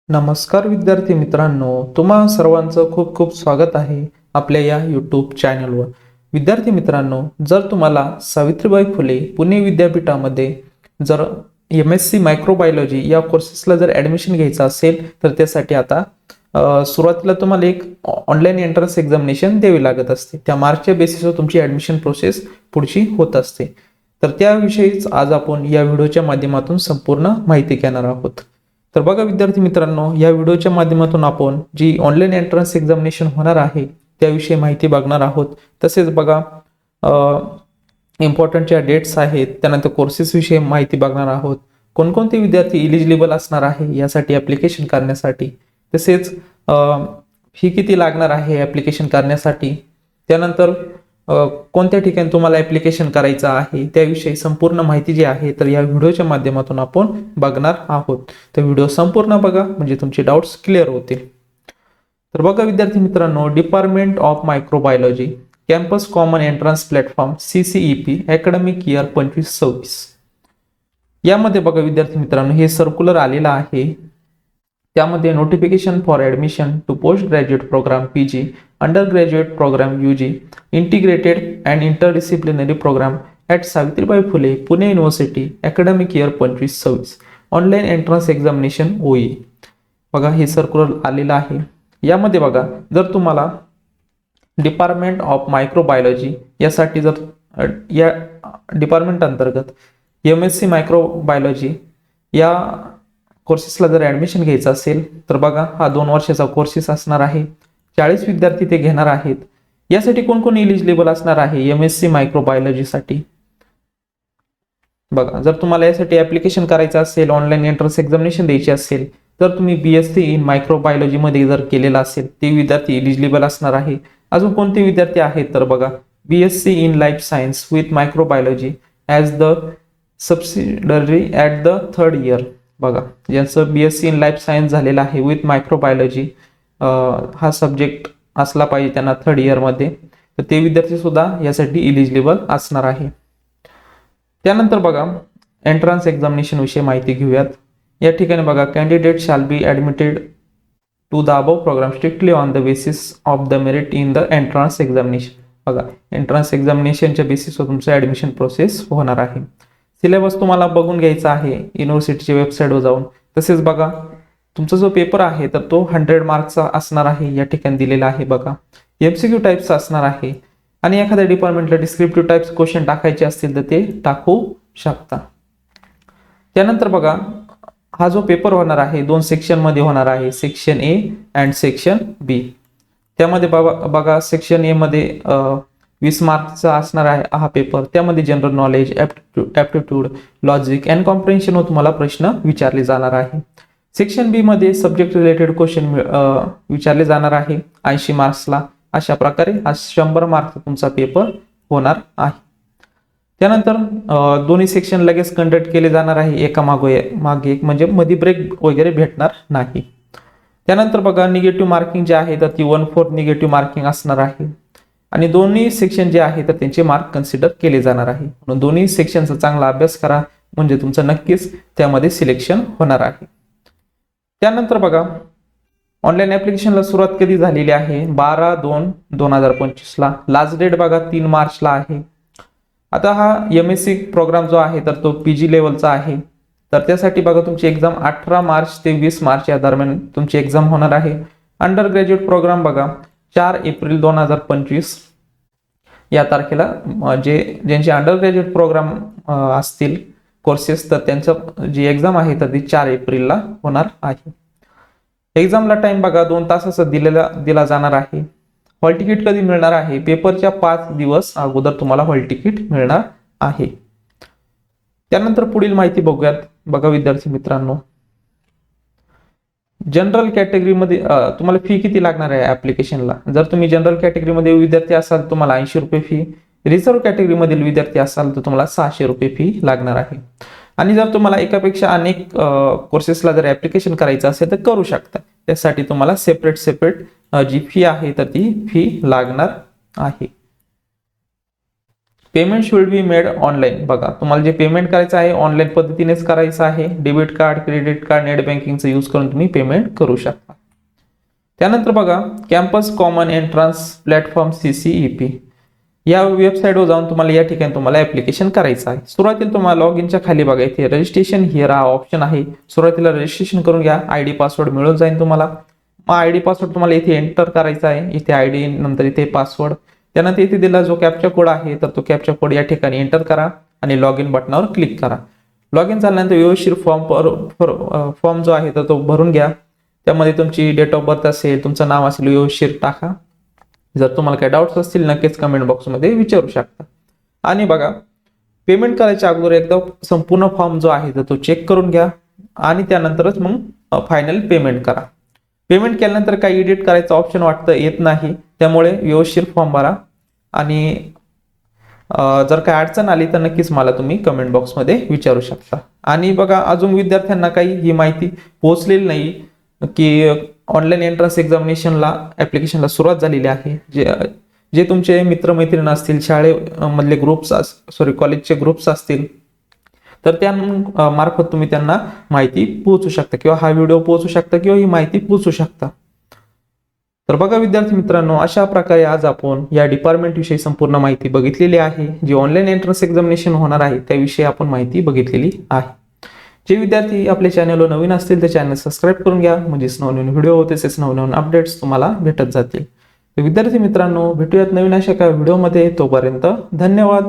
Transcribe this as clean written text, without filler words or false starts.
नमस्कार विद्यार्थी मित्रांनो, तुम्हा सर्वांचं खूप खूप स्वागत आहे आपल्या या यूट्यूब चॅनलवर. विद्यार्थी मित्रांनो, जर तुम्हाला सावित्रीबाई फुले पुणे विद्यापीठामध्ये जर MSc मायक्रोबायोलॉजी या कोर्सेसला जर ॲडमिशन घ्यायचं असेल तर त्यासाठी आता सुरुवातीला तुम्हाला एक ऑनलाईन एंट्रन्स एक्झामिनेशन द्यावी लागत असते. त्या मार्कच्या बेसिसवर तुमची ॲडमिशन प्रोसेस पुढची होत असते. तर त्याविषयीच आज आपण या व्हिडिओच्या माध्यमातून संपूर्ण माहिती घेणार आहोत. तर बघा विद्यार्थी मित्रांनो, या व्हिडिओच्या माध्यमातून आपण जी ऑनलाईन एंट्रन्स एक्झामिनेशन होणार आहे त्याविषयी माहिती बघणार आहोत. तसेच बघा इम्पॉर्टंट ज्या डेट्स आहेत, त्यानंतर कोर्सेस विषयी माहिती बघणार आहोत. कोणकोणते विद्यार्थी इलिजिबल असणार आहे यासाठी ॲप्लिकेशन करण्यासाठी, तसेच फी किती लागणार आहे ॲप्लिकेशन करण्यासाठी, त्यानंतर कोणत्या ठिकाणी तुम्हाला ॲप्लिकेशन करायचं आहे त्याविषयी संपूर्ण माहिती जी आहे तर या व्हिडिओच्या माध्यमातून आपण बघणार आहोत. तर व्हिडिओ संपूर्ण बघा म्हणजे तुमचे डाऊट्स क्लिअर होतील. तर बघा विद्यार्थी मित्रांनो, department of microbiology campus common entrance platform CCEP academic year 25-26 यामध्ये बघा विद्यार्थी मित्रांनो हे सर्क्युलर आलेला आहे. त्यामध्ये notification for admission to post graduate programme PG, under graduate programme UG, integrated and interdisciplinary programme at Savitribai Phule Pune university academic year 25-26 online entrance examination OE. बघा हे सर्क्युलर आलेलं आहे. यामध्ये बघा जर तुम्हाला डिपार्टमेंट ऑफ मायक्रोबायोलॉजी यासाठी जर या डिपार्टमेंट अंतर्गत MSc मायक्रोबायोलॉजी या कोर्सेसला जर ॲडमिशन घ्यायचं असेल तर बघा हा 2 वर्षाचा कोर्सेस असणार आहे. 40 विद्यार्थी ते घेणार आहेत. यासाठी कोण कोण इलिजिबल असणार आहे MSc मायक्रोबायोलॉजीसाठी? बघा जर तुम्हाला यासाठी ॲप्लिकेशन करायचं असेल, ऑनलाईन एंट्रन्स एक्झामिनेशन द्यायची असेल तर तुम्ही BSc इन मायक्रोबायोलॉजी मध्ये जर केलेला असेल ते विद्यार्थी इलिजिबल असणार आहे. अजून कोणते विद्यार्थी आहेत तर बघा BSc in life science with microbiology as the subsidiary at the 3rd year. बघा ज्यांचं BSc इन लाईफ सायन्स झालेलं आहे विथ मायक्रोबायोलॉजी हा सब्जेक्ट असला पाहिजे त्यांना 3rd इयरमध्ये, तर ते विद्यार्थी सुद्धा यासाठी इलिजिबल असणार आहे. त्यानंतर बघा एंट्रन्स एक्झामिनेशन विषयी माहिती घेऊयात. या ठिकाणी बघा candidate shall be admitted to the above programme strictly on the basis of the merit in the entrance examination. बघा एंट्रन्स एक्झामिनेशनच्या बेसिसवर तुमचं ॲडमिशन प्रोसेस होणार आहे. सिलेबस तुम्हाला बघून घ्यायचा आहे युनिव्हर्सिटीच्या वेबसाईटवर जाऊन. तसेच बघा तुमचा जो पेपर आहे तर तो 100 मार्क्सचा असणार आहे. या ठिकाणी दिलेला आहे बघा. MCQ टाईप्सचा असणार आहे आणि एखाद्या डिपार्टमेंटला डिस्क्रिप्टिव्ह टाईप्स क्वेश्चन टाकायचे असतील तर ते टाकू शकता. त्यानंतर बघा हा जो पेपर होणार आहे 2 सेक्शनमध्ये होणार आहे, section A and section B. त्यामध्ये बघा सेक्शन A मध्ये 20 मार्क्सचा असणार आहे हा पेपर. त्यामध्ये general knowledge, aptitude, logic and comprehension तुम्हाला प्रश्न विचारले जाणार आहे. सेक्शन B मध्ये सब्जेक्ट रिलेटेड क्वेश्चन विचारले जाणार आहे 80 मार्क्सला. अशा प्रकारे हा 100 मार्क्सचा तुमचा पेपर होणार आहे. त्यानंतर दोन्ही सेक्शन लगेच कंडक्ट केले जाणार आहे एका मागे एक, म्हणजे मध्ये ब्रेक वगैरे भेटणार नाही. त्यानंतर बघा निगेटिव्ह मार्किंग जे आहे तर ती 1/4 निगेटिव्ह मार्किंग असणार आहे आणि दोन्ही सेक्शन जे आहे तर त्यांचे मार्क कन्सिडर केले जाणार आहे. म्हणून दोन्ही सेक्शनचा चांगला अभ्यास करा म्हणजे तुमचं नक्कीच त्यामध्ये सिलेक्शन होणार आहे. त्यानंतर बघा ऑनलाईन ॲप्लिकेशनला सुरुवात कधी झालेली आहे 12/2/2025 ला. लास्ट डेट बघा 3 मार्चला आहे. आता हा MSc प्रोग्राम जो आहे तर तो PG लेवलचा आहे. तर त्यासाठी बघा तुमची एक्झाम 18 मार्च ते 20 मार्च या दरम्यान तुमची एक्झाम होणार आहे. अंडर ग्रॅज्युएट प्रोग्राम बघा 4 एप्रिल 2025 या तारखेला ज्यांचे अंडर ग्रॅज्युएट प्रोग्राम असतील कोर्सेस तर त्यांचं जी एक्झाम आहे तर ती 4 एप्रिलला होणार आहे. एक्झामला टाइम बघा 2 तासाचा दिला जाणार आहे. हॉल तिकीट कधी मिळणार आहे? पेपरच्या 5 दिवस अगोदर तुम्हाला हॉल तिकीट मिळणार आहे. त्यानंतर पुढील माहिती बघूयात. बघा विद्यार्थी मित्रांनो, जनरल कॅटेगरीमध्ये तुम्हाला फी किती लागणार आहे ॲप्लिकेशनला? जर तुम्ही जनरल कॅटेगरीमध्ये विद्यार्थी असाल तुम्हाला 80 रुपये फी, रिझर्व्ह कॅटेगरीमधील विद्यार्थी असाल तर तुम्हाला 600 रुपये फी लागणार आहे. आणि जर तुम्हाला एकापेक्षा अनेक कोर्सेसला जर ॲप्लिकेशन करायचं असेल तर करू शकता. त्यासाठी तुम्हाला सेपरेट जी फी आहे तर ती फी लागणार आहे. Payment should be made online. बघा तुम्हाला जे पेमेंट करायचं आहे ऑनलाईन पद्धतीनेच करायचं आहे. Debit card, credit card, net बँकिंगचा यूज करून तुम्ही पेमेंट करू शकता. त्यानंतर बघा campus common entrance platform CCEP या वेबसाईटवर जाऊन तुम्हाला या ठिकाणी तुम्हाला ऍप्लिकेशन करायचं आहे. सुरुवातीला तुम्हाला लॉग इनच्या खाली बघा इथे रजिस्ट्रेशन हिअर हा ऑप्शन आहे. सुरुवातीला रजिस्ट्रेशन करून घ्या. ID पासवर्ड मिळून जाईल तुम्हाला. मग ID पासवर्ड तुम्हाला इथे एंटर करायचा आहे. इथे ID नंतर इथे पासवर्ड. त्यानंतर इथे दिला जो कॅप्चा कोड आहे तर तो कॅप्चा कोड या ठिकाणी एंटर करा आणि लॉग इन बटनावर क्लिक करा. लॉग इन झाल्यानंतर व्यवस्थित फॉर्म जो आहे तर तो भरून घ्या. त्यामध्ये तुमची डेट ऑफ बर्थ असेल, तुमचं नाव असेल व्यवस्थित टाका. जर तुम्हाला काही डाऊट्स असतील नक्कीच कमेंट बॉक्समध्ये विचारू शकता. आणि बघा पेमेंट करायच्या अगोदर एकदा संपूर्ण फॉर्म जो आहे तर तो चेक करून घ्या आणि त्यानंतरच मग फायनल पेमेंट करा. पेमेंट केल्यानंतर काही एडिट करायचं ऑप्शन वाटतं येत नाही, त्यामुळे व्यवस्थित फॉर्म भरा. आणि जर काही अडचण आली तर नक्कीच मला तुम्ही कमेंट बॉक्समध्ये विचारू शकता. आणि बघा अजून विद्यार्थ्यांना काही ही माहिती पोहोचलेली नाही की ऑनलाईन एंट्रन्स एक्झामिनेशनला ऍप्लिकेशनला सुरुवात झालेली आहे. जे तुमचे मित्रमैत्रीण असतील, शाळेमधले ग्रुप्स कॉलेजचे ग्रुप्स असतील तर त्या मार्फत तुम्ही त्यांना माहिती पोहोचू शकता किंवा हा व्हिडिओ पोहोचू शकता किंवा ही माहिती पोहोचू शकता. तर बघा विद्यार्थी मित्रांनो, अशा प्रकारे आज आपण या डिपार्टमेंट विषयी संपूर्ण माहिती बघितलेली आहे. जी ऑनलाईन एंट्रन्स एक्झामिनेशन होणार आहे त्याविषयी आपण माहिती बघितलेली आहे. जे विद्यार्थी आपल्या चॅनलवर नवीन असतील ते चॅनल सबस्क्राईब करून घ्या, म्हणजेच नवनवीन व्हिडिओ तसेच नवनवीन अपडेट्स तुम्हाला भेटत जातील. तर विद्यार्थी मित्रांनो, भेटूयात नवीन अशा एका व्हिडिओमध्ये. तोपर्यंत धन्यवाद.